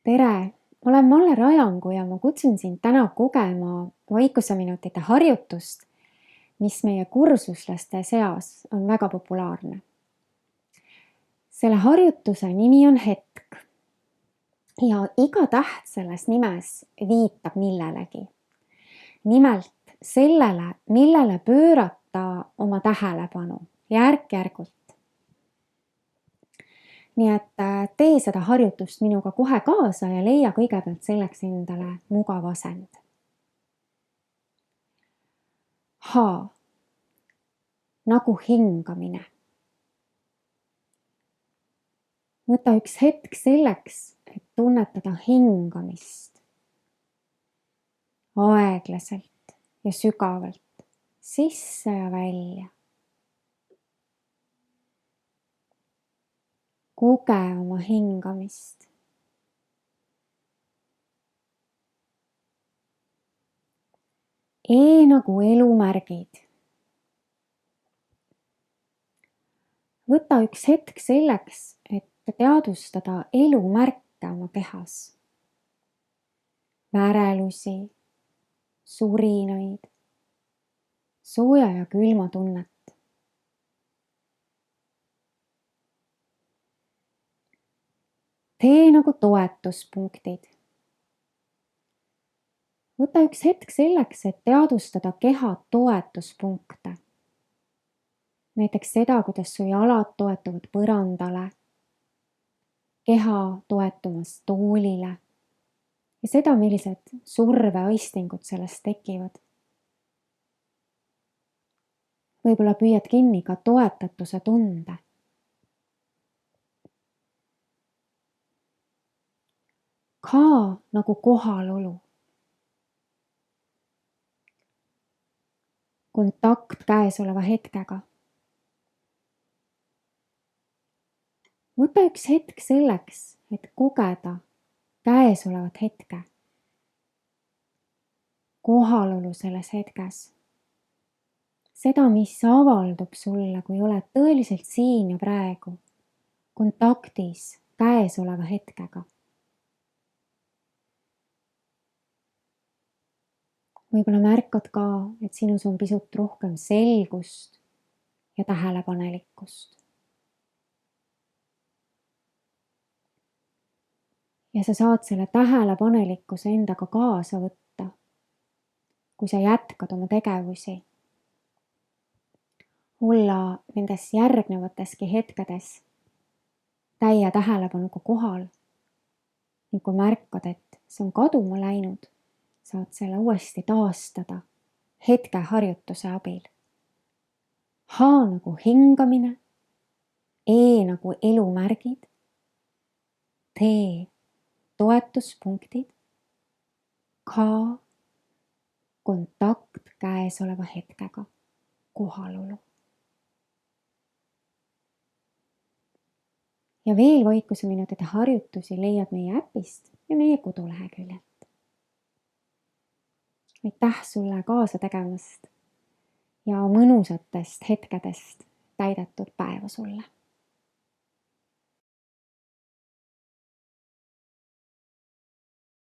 Tere! Olen Malle Rajangu ja ma kutsun sind täna kogema vaikuseminutite harjutust, mis meie kursuslaste seas on väga populaarne. Selle harjutuse nimi on hetk ja iga täht selles nimes viitab millelegi. Nimelt sellele, millele pöörata oma tähelepanu järk-järgult. Nii et tee seda harjutust minuga kohe kaasa ja leia kõigepealt selleks endale mugav asend. H nagu hingamine. Võta üks hetk selleks, et tunnetada hingamist. Aeglaselt ja sügavalt, sisse ja välja. Koge oma hingamist. E nagu elumärgid. Võta üks hetk selleks, et teadvustada elumärke oma kehas. Värelusi, surinaid, sooja ja külma tunnet. Tee nagu toetuspunktid. Võta üks hetk selleks, et teadvustada keha toetuspunkte. Näiteks seda, kuidas su jalad toetuvad põrandale, keha toetumas toolile ja seda, millised surveaistingud sellest tekivad. Võib-olla püüad kinni ka toetatuse tunde. K nagu kohalolu. Kontakt käesoleva hetkega. Võta üks hetk selleks, et kogeda käesolevat hetke. Kohalolu selles hetkes. Seda, mis avaldub sulle, kui oled tõeliselt siin ja praegu, kontaktis käesoleva hetkega. Võib-olla märkad ka, et sinus on pisut rohkem selgust ja tähelepanelikkust. Ja sa saad selle tähelepanelikkuse endaga kaasa võtta, kui sa jätkad oma tegevusi. Olla nendes järgnevateski hetkedes täie tähelepanuga kohal. Ning kui märkad, et see on kaduma läinud, saad selle uuesti taastada hetke harjutuse abil. H nagu hingamine, E nagu elumärgid, T toetuspunktid, K kontakt käesoleva hetkega, kohalolu. Ja veel vaikuseminutite harjutusi leiad meie äpist ja meie koduleheküljelt. Aitäh sulle kaasa tegemast ja mõnusatest hetkedest täidetud päeva sulle!